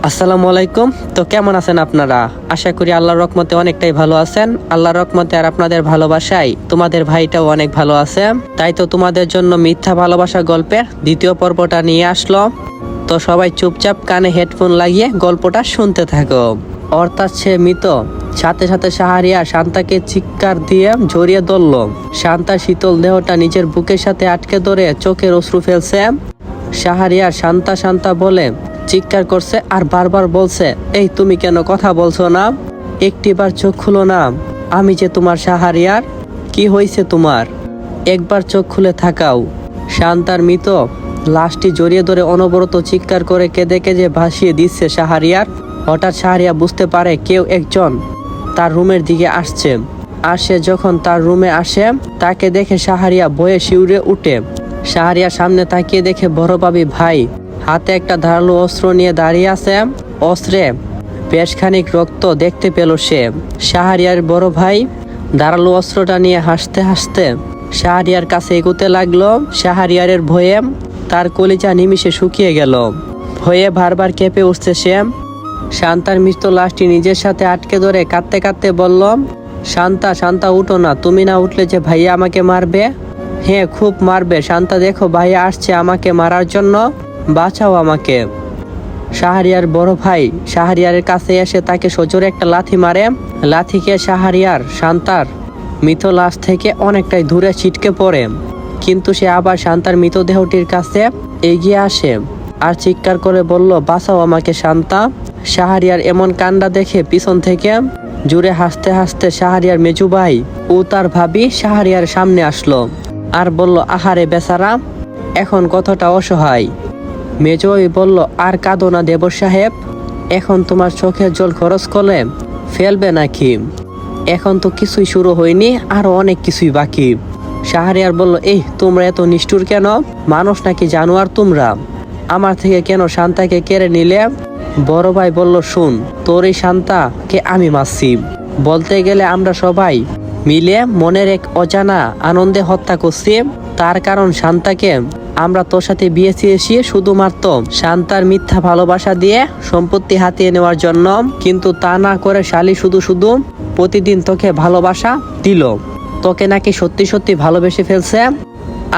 আসসালামু আলাইকুম। তো কেমন আছেন আপনারা? আশা করি আল্লাহর রহমতে অনেকটাই ভালো আছেন। আল্লাহর রহমতে আর আপনাদের ভালোবাসায় তোমাদের ভাইটাও অনেক ভালো আছে। তাই তো তোমাদের জন্য মিথ্যা ভালোবাসা গল্পের দ্বিতীয় পর্বটা নিয়ে আসলো। তো সবাই চুপচাপ কানে হেডফোন লাগিয়ে গল্পটা শুনতে থাকো। অর্থাৎ সে মৃত। সাথে সাথে শাহরিয়া শান্তাকে চিৎকার দিয়ে জড়িয়ে ধরল। শান্তার শীতল দেহটা নিজের বুকের সাথে আটকে ধরে চোখের অশ্রু ফেলছে। শাহরিয়া শান্তা শান্তা বলে চিৎকার করছে আর বারবার বলছে, এই তুমি কেন কথা বলছো না? একটিবার চোখ খুলো না। আমি যে তোমার শাহরিয়ার। কি হয়েছে তোমার? একবার চোখ খুলে থাকাও। শান্তার মৃত লাশটি জড়িয়ে ধরে অনবরত চিৎকার করে কেঁদে কেঁদে ভাসিয়ে দিচ্ছে শাহরিয়ার। হঠাৎ শাহরিয়া বুঝতে পারে কেউ একজন তার রুমের দিকে আসছে। আর সে যখন তার রুমে আসে তাকে দেখে শাহরিয়া ভয়ে শিউরে উঠে। শাহরিয়ার সামনে তাকিয়ে দেখে বড় ভাবি ভাই হাতে একটা ধারালো অস্ত্র নিয়ে দাঁড়িয়ে আছে। অস্ত্রে বেশ খানিক রক্ত দেখতে পেল সে। শাহরিয়ার বড় ভাই ধারালো অস্ত্রটা নিয়ে হাসতে হাসতে শাহরিয়ার কাছে এগোতে লাগলো। শাহরিয়ারের ভয়ে তার কলিজা নিমিষে শুকিয়ে গেল। ভয়ে বারবার কেঁপে উঠছে সে। শান্তার মৃত লাশটি নিজের সাথে আটকে ধরে কাঁদতে কাঁদতে বলল, শান্তা শান্তা উঠো না, তুমি না উঠলে যে ভাইয়া আমাকে মারবে। হ্যাঁ খুব মারবে শান্তা, দেখো ভাইয়া আসছে আমাকে মারার জন্য, বাঁচাও আমাকে। শাহরিয়ার বড় ভাই শাহরিয়ারের কাছে এসে তাকে সজোরে একটা লাথি মারে। লাথিকে শাহরিয়ার শান্তার মৃত লাশ থেকে অনেকটাই দূরে ছিটকে পড়ে। কিন্তু সে আবার শান্তার মৃতদেহটির কাছে এগিয়ে আসে আর চিৎকার করে বলল, বাঁচাও আমাকে শান্তা। শাহরিয়ার এমন কান্ডা দেখে পিছন থেকে জুড়ে হাসতে হাসতে শাহরিয়ার মেজু ভাই ও তার ভাবি শাহরিয়ার সামনে আসলো আর বলল, আহারে বেচারা, এখন কতটা অসহায়। মেজোই বলল, আর কাঁদো না দেবর সাহেব, এখন তোমার চোখের জল খরচ করলে ফেলবে নাকি? এখন তো কিছুই শুরু হয়নি, আরো অনেক কিছুই বাকি। শাহরিয়ার বলল, তোমরা এত নিষ্ঠুর কেন? মানুষ নাকি জানোয়ার তোমরা? আমার থেকে কেন শান্তাকে কেড়ে নিলে? বড় ভাই বলল, শুন, তোর এই শান্তাকে আমি মারছি। বলতে গেলে আমরা সবাই মিলে মনের এক অজানা আনন্দে হত্যা করছি। তার কারণ শান্তাকে আমরা তোর সাথে বিয়ে চেয়েছি শুধুমাত্র শান্তার মিথ্যা ভালোবাসা দিয়ে সম্পত্তি হাতিয়ে নেওয়ার জন্য। কিন্তু তা না করে শালি শুধু শুধু প্রতিদিন তোকে ভালোবাসা দিল। তোকে নাকি সত্যি সত্যি ভালোবেসে ফেলছে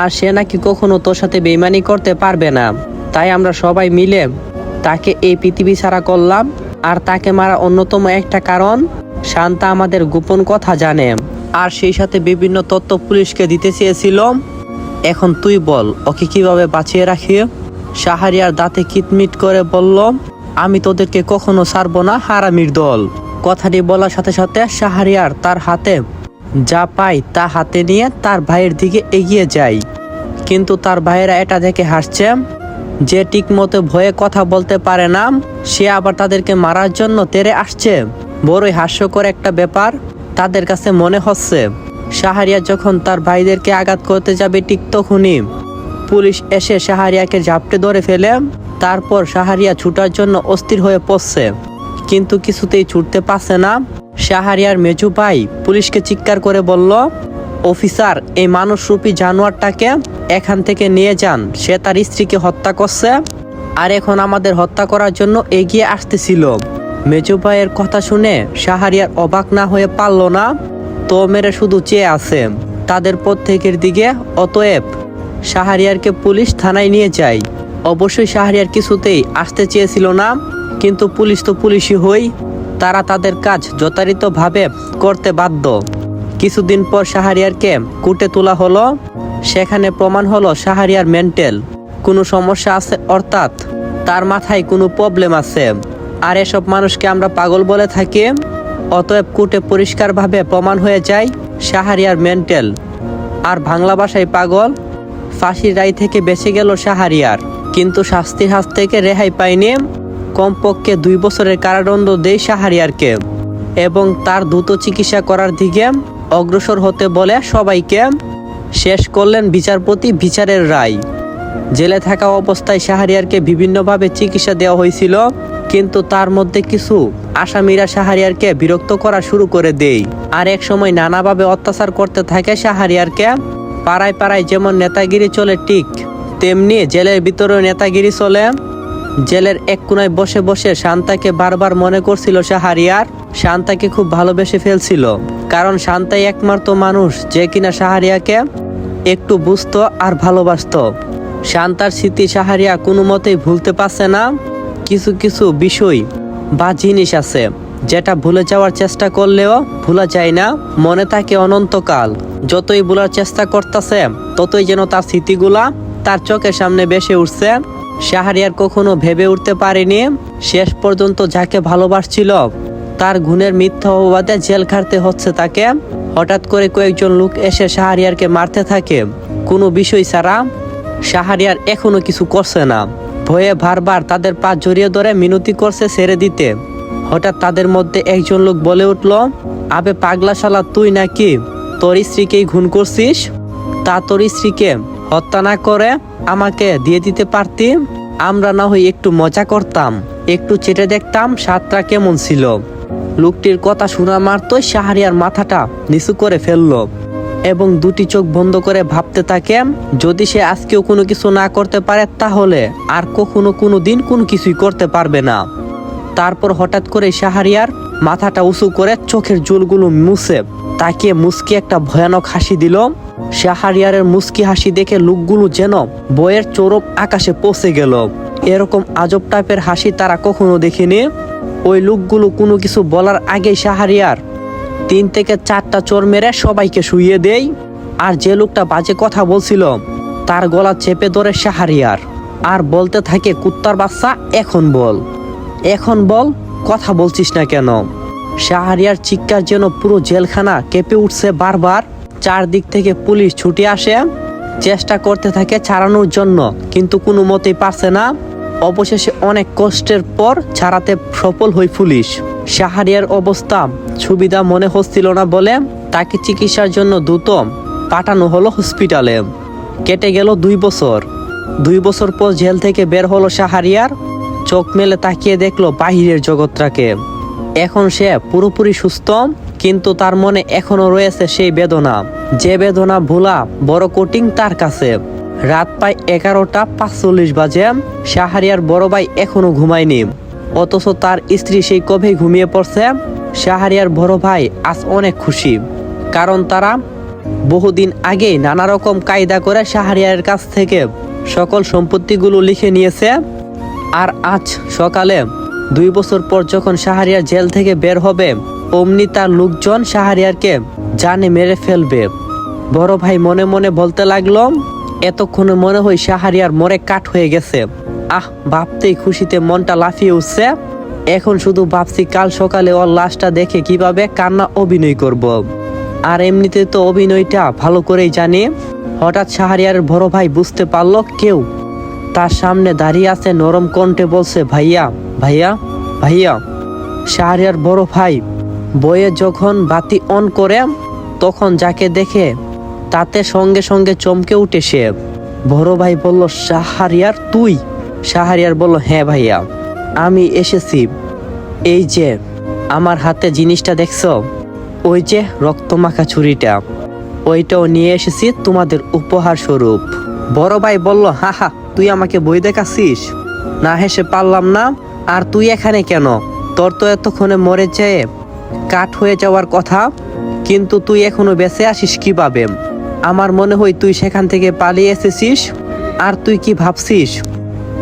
আর সে নাকি কখনো তোর সাথে বেইমানি করতে পারবে না। তাই আমরা সবাই মিলে তাকে এই পৃথিবী ছাড়া করলাম। আর তাকে মারা অন্যতম একটা কারণ, শান্তা আমাদের গোপন কথা জানে আর সেই সাথে বিভিন্ন তথ্য পুলিশকে দিতে চেয়েছিল। এখন তুই বল ওকে কিভাবে বাঁচিয়ে রাখি? শাহরিয়ার দাঁতে কিতমিট করে বলল, আমি তোদেরকে কখনো ছাড়বো না হারামির দল। কথাটি বলার সাথে সাথে শাহরিয়ার তার হাতে যা পায় তা হাতে নিয়ে তার ভাইয়ের দিকে এগিয়ে যায়। কিন্তু তার ভাইয়েরা এটা দেখে হাসছে। যে ঠিকমতো ভয়ে কথা বলতে পারে না সে আবার তাদেরকে মারার জন্য তেড়ে আসছে। বড়ই হাস্যকর একটা ব্যাপার তাদের কাছে মনে হচ্ছে। শাহরিয়া যখন তার ভাইদেরকে আঘাত করতে যাবে ঠিক তখনই পুলিশ এসে শাহরিয়াকে ঝাপটে ধরে ফেলে। তারপর শাহরিয়া ছুটার জন্য অস্থির হয়ে পড়ছে, কিন্তু কিছুতেই ছুটতে পারছে না। শাহরিয়ার মেজু ভাই পুলিশকে চিৎকার করে বলল, অফিসার, এই মানুষরূপী জানোয়ারটাকে এখান থেকে নিয়ে যান। সে তার স্ত্রীকে হত্যা করছে আর এখন আমাদের হত্যা করার জন্য এগিয়ে আসতেছিল। মেজু ভাইয়ের কথা শুনে শাহরিয়ার অবাক না হয়ে পারল না, তো মেরে শুধু চেয়ে আছে তাদের প্রত্যেকের দিকে। অতএব শাহরিয়ারকে পুলিশ থানায় নিয়ে যায়। অবশ্যই শাহরিয়ার কিছুতেই আসতে চেয়েছিল না, কিন্তু পুলিশ তো পুলিশই হই, তারা তাদের কাজ যথাযথভাবে করতে বাধ্য। কিছুদিন পর শাহরিয়ারকে কোর্টে তোলা হলো। সেখানে প্রমাণ হলো শাহরিয়ার মেন্টাল কোনো সমস্যা আছে, অর্থাৎ তার মাথায় কোনো প্রবলেম আছে। আর এসব মানুষকে আমরা পাগল বলে থাকি। অতএব কোর্টে পরিষ্কারভাবে প্রমাণ হয়ে যায় শাহরিয়ার মেন্টাল আর বাংলা ভাষায় পাগল। ফাঁসির রায় থেকে বেঁচে গেল শাহরিয়ার, কিন্তু শাস্তির হাত থেকে রেহাই পায়নি। কমপক্ষে 2 বছরের কারাদণ্ড দেয় শাহরিয়ারকে এবং তার দ্রুত চিকিৎসা করার দিকে অগ্রসর হতে বলে সবাইকে। শেষ করলেন বিচারপতি বিচারের রায়। জেলে থাকা অবস্থায় শাহরিয়ারকে বিভিন্নভাবে চিকিৎসা দেওয়া হয়েছিল, কিন্তু তার মধ্যে কিছু আসামিরা শাহরিয়ারকে বিরক্ত করা শুরু করে দেয় আর এক সময় নানাভাবে অত্যাচার করতে থাকে শাহরিয়ারকে। পাড়ায় পাড়ায় যেমন নেতাগিরি চলে ঠিক তেমনি জেলের ভিতরেও নেতাগিরি চলে। জেলের এক কোনায় বসে বসে শান্তাকে বারবার মনে করছিল শাহরিয়ার। শান্তাকে খুব ভালোবেসে ফেলছিল, কারণ শান্তাই একমাত্র মানুষ যে কিনা শাহরিয়াকে একটু বুঝতো আর ভালোবাসতো। শান্তার স্মৃতি শাহরিয়া কোনো মতেই ভুলতে পারছে না। কিছু কিছু বিষয় বা জিনিস আছে যেটা ভুলে যাওয়ার চেষ্টা করলেও ভোলা যায় না, মনে থাকে অনন্তকাল। যতই ভোলার চেষ্টা করতেছে ততই যেন তার স্মৃতিগুলা তার চোখের সামনে ভেসে উঠছে। শাহরিয়ার কখনো ভেবে উঠতে পারেনি শেষ পর্যন্ত যাকে ভালোবাসছিল তার গুণের মিথ্যা অপবাদে জেল খাটতে হচ্ছে তাকে। হঠাৎ করে কয়েকজন লোক এসে শাহরিয়ারকে মারতে থাকে কোনো বিষয় ছাড়া। শাহরিয়ার এখনো কিছু করছে না, ভয়ে বারবার তাদের পা জড়িয়ে ধরে মিনতি করছে ছেড়ে দিতে। হঠাৎ তাদের মধ্যে একজন লোক বলে উঠল, আবে পাগলা শালা, তুই নাকি তোর স্ত্রীকেই খুন করছিস? তা তোর স্ত্রীকে হত্যা না করে আমাকে দিয়ে দিতে পারতি, আমরা না হয় একটু মজা করতাম, একটু চেটে দেখতাম স্বাদটা কেমন ছিল। লোকটির কথা শোনা মাত্রই শাহরিয়ার মাথাটা নিচু করে ফেললো এবং দুটি চোখ বন্ধ করে ভাবতে থাকে, যদি সে আজকেও কোনো কিছু না করতে পারে তাহলে আর কখনো কোনো দিন কোনো কিছুই করতে পারবে না। তারপর হঠাৎ করে শাহরিয়ার মাথাটা উঁচু করে চোখের জলগুলো মুছে তাকিয়ে মুস্কি একটা ভয়ানক হাসি দিল। শাহরিয়ারের মুস্কি হাসি দেখে লোকগুলো যেন বইয়ের চোরব আকাশে পৌঁছে গেল। এরকম আজব টাইপের হাসি তারা কখনো দেখেনি। ওই লোকগুলো কোনো কিছু বলার আগেই শাহরিয়ার 3 থেকে 4টা চোর মেরে সবাইকে শুইয়ে দেয়। আর যে লোকটা বাজে কথা বলছিল তার গলা চেপে ধরে শাহরিয়ার আর বলতে থাকে, কুত্তার বাচ্চা, এখন বল, এখন বল, কথা বলছিস না কেন? শাহরিয়ার চিৎকার যেন পুরো জেলখানা কেঁপে উঠছে বারবার। চারদিক থেকে পুলিশ ছুটে আসে, চেষ্টা করতে থাকে ছাড়ানোর জন্য, কিন্তু কোনো মতেই পারছে না। অবশেষে অনেক কষ্টের পর ছাড়াতে সফল হয় পুলিশ। শাহরিয়ার অবস্থা সুবিধা মনে হচ্ছিল না বলে তাকে চিকিৎসার জন্য দ্রুত পাঠানো হলো হসপিটালে। কেটে গেল 2 বছর। 2 বছর পর জেল থেকে বের হলো শাহরিয়ার। চোখ মেলে তাকিয়ে দেখলো বাহিরের জগৎটাকে। এখন সে পুরোপুরি সুস্থ, কিন্তু তার মনে এখনো রয়েছে সেই বেদনা, যে বেদনা ভোলা বড় কঠিন তার কাছে। রাত প্রায় 11:45 বাজে। শাহরিয়ার বড় ভাই এখনো ঘুমায়নি, অথচ তার স্ত্রী সেই কবে ঘুমিয়ে পড়ছে। শাহরিয়ার বড় ভাই আজ অনেক খুশি, কারণ তারা বহুদিন আগেই নানা রকম কায়দা করে শাহরিয়ারের কাছ থেকে সকল সম্পত্তিগুলো লিখে নিয়েছে। আর আজ সকালে 2 বছর পর যখন শাহরিয়ার জেল থেকে বের হবে, অমনি তার লোকজন শাহরিয়ারকে জানে মেরে ফেলবে। বড় ভাই মনে মনে বলতে লাগলো, এতক্ষণে মনে হয় শাহরিয়ার মরে কাঠ হয়ে গেছে। ভাবতেই খুশিতে মনটা লাফিয়ে উঠছে। এখন শুধু ভাবছি কাল সকালে ওর লাশটা দেখে কিভাবে কান্না অভিনয় করব। আর এমনিতে তো অভিনয়টা ভালো করেই জানি। হঠাৎ শাহরিয়ারের বড় ভাই বুঝতে পারলো কেউ তার সামনে দাঁড়িয়ে আছে, নরম কণ্ঠে বলছে, ভাইয়া, ভাইয়া, ভাইয়া। শাহরিয়ার বড় ভাই বইয়ে যখন বাতি অন করে তখন যাকে দেখে তাতে সঙ্গে সঙ্গে চমকে উঠে সে। বড় ভাই বলল, শাহরিয়ার তুই? শাহরিয়ার বলল, হ্যাঁ ভাইয়া, আমি এসেছি। এই যে আমার হাতে জিনিসটা দেখছো, ওই যে রক্তমাখা ছুরিটা, ওইটাও নিয়ে এসেছি তোমাদের উপহার স্বরূপ। বড় ভাই বলল, হা, তুই আমাকে বই দেখাচ্ছিস? না হেসে পারলাম না। আর তুই এখানে কেন? তোর তো এতক্ষণে মরে যেয়ে কাঠ হয়ে যাওয়ার কথা, কিন্তু তুই এখনো বেঁচে আসিস কিভাবে? আমার মনে হয় তুই সেখান থেকে পালিয়ে এসেছিস। আর তুই কি ভাবছিস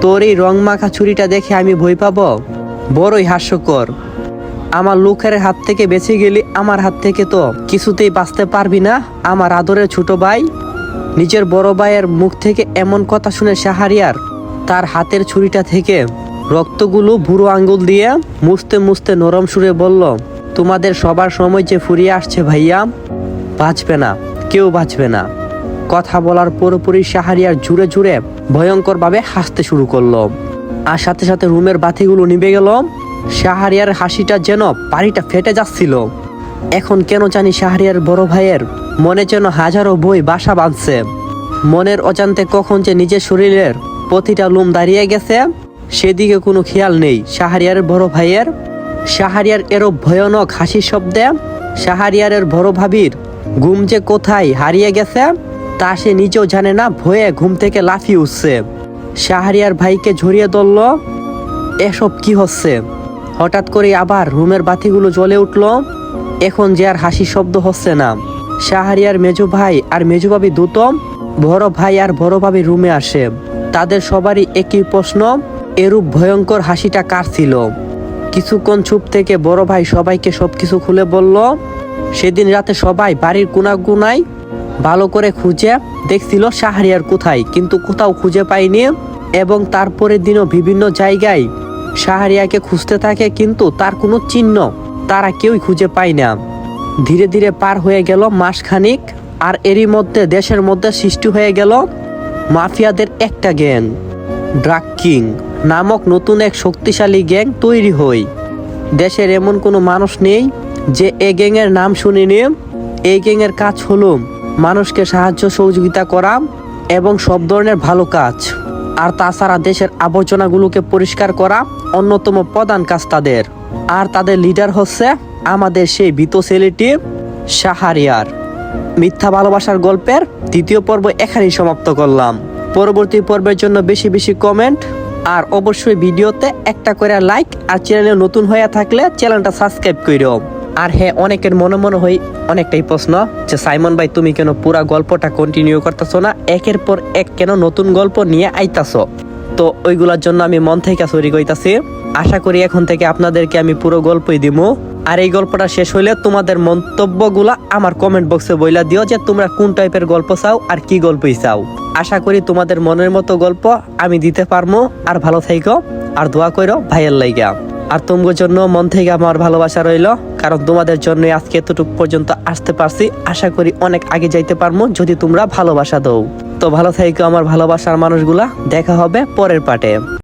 তোর এই রং মাখা ছুরিটা দেখে আমি ভয় পাবো? বড়ই হাস্যকর। আমার লোকের হাত থেকে বেঁচে গেলি, আমার হাত থেকে তো কিছুতেই বাঁচতে পারবি না আমার আদরের ছোট ভাই। নিজের বড় ভাইয়ের মুখ থেকে এমন কথা শুনে শাহরিয়ার তার হাতের ছুরিটা থেকে রক্তগুলো বুড়ো আঙ্গুল দিয়ে মুছতে মুছতে নরম সুরে বলল, তোমাদের সবার সময় যে ফুরিয়ে আসছে ভাইয়া, বাঁচবে না, কেউ বাঁচবে না। কথা বলার পুরোপুরি শাহরিয়ার জুড়ে জুড়ে ভয়ঙ্করভাবে হাসতে শুরু করলো। আর সাথে সাথে রুমের বাতিগুলো নিভে গেল। শাহরিয়ার হাসিটা যেন বাড়িটা ফেটে যাচ্ছিল। এখন কেন জানি শাহরিয়ার বড় ভাইয়ের মনে যেন হাজারো বই বাসা বাঁধছে। মনের অজান্তে কখন যে নিজের শরীরের প্রতিটা লোম দাঁড়িয়ে গেছে সেদিকে কোনো খেয়াল নেই শাহরিয়ারের বড় ভাইয়ের। শাহরিয়ার এরও ভয়ানক হাসির শব্দে শাহরিয়ারের বড় ভাবির ঘুম যে কোথায় হারিয়ে গেছে তা সে নিজেও জানে না। ভয়ে ঘুম থেকে লাফিয়ে উঠছে। শাহরিয়ার ভাইকে ঝরিয়ে ধরল এসব কি হচ্ছে? হঠাৎ করে আবার রুমের বাতিগুলো জ্বলে উঠলো। এখন যে আর হাসির শব্দ হচ্ছে না। শাহরিয়ার মেজো ভাই আর মেজো ভাবি দুতম, বড় ভাই আর বড় ভাবি রুমে আসে। তাদের সবারই একই প্রশ্ন, এরূপ ভয়ঙ্কর হাসিটা কার ছিল? কিছুক্ষণ চুপ থেকে বড় ভাই সবাইকে সবকিছু খুলে বলল। সেদিন রাতে সবাই বাড়ির কোনায় ভালো করে খুঁজে দেখছিল শাহরিয়ার কোথায়, কিন্তু কোথাও খুঁজে পায়নি। এবং তারপরের দিনও বিভিন্ন জায়গায় শাহরিয়াকে খুঁজতে থাকে, কিন্তু তার কোনো চিহ্ন তারা কেউই খুঁজে পায় না। ধীরে ধীরে পার হয়ে গেল মাসখানিক, আর এরই মধ্যে দেশের মধ্যে সৃষ্টি হয়ে গেল মাফিয়াদের একটা গ্যাং। ড্রাগ কিং নামক নতুন এক শক্তিশালী গ্যাং তৈরি হয়। দেশের এমন কোনো মানুষ নেই যে এই গ্যাংয়ের নাম শুনেনি। এই গ্যাংয়ের কাজ হলো মানুষকে সাহায্য সহযোগিতা করা এবং সব ধরনের ভালো কাজ। আর তাছাড়া দেশের আবর্জনাগুলোকে পরিষ্কার করা অন্যতম প্রধান কাজ তাদের। আর তাদের লিডার হচ্ছে আমাদের সেই ভীত ছেলেটি শাহরিয়ার। মিথ্যা ভালোবাসার গল্পের দ্বিতীয় পর্ব এখানেই সমাপ্ত করলাম। পরবর্তী পর্বের জন্য বেশি বেশি কমেন্ট আর অবশ্যই ভিডিওতে একটা করে লাইক, আর চ্যানেলে নতুন হয়ে থাকলে চ্যানেলটা সাবস্ক্রাইব করো। আর হ্যাঁ, অনেকের মনে হয় অনেকটাই প্রশ্ন যে সাইমন ভাই তুমি কেন পুরা গল্পটা কন্টিনিউ করতেছো না, একের পর এক কেন নতুন গল্প নিয়ে আইতাছো? তো ওইগুলোর জন্য আমি মন থেকে সরি কইতাছি। আশা করি এখন থেকে আপনাদেরকে আমি পুরো গল্পই দিমু। আর এই গল্পটা শেষ হইলে তোমাদের মন্তব্যগুলা আমার কমেন্ট বক্সে বইলা দিও যে তোমরা কোন টাইপের গল্প চাও আর কি গল্পই চাও। আশা করি তোমাদের মনের মতো গল্প আমি দিতে পারবো। আর ভালো থাইকো আর দোয়া করো ভাইয়ের লাইগা। আর তোমাদের জন্য মন থেকে আমার ভালোবাসা রইলো, কারণ তোমাদের জন্য আজকে এতটুকু পর্যন্ত আসতে পারছি। আশা করি অনেক আগে যাইতে পারবো যদি তোমরা ভালোবাসা দাও। তো ভালো থাইকো আমার ভালোবাসার মানুষগুলা। দেখা হবে পরের পার্টে।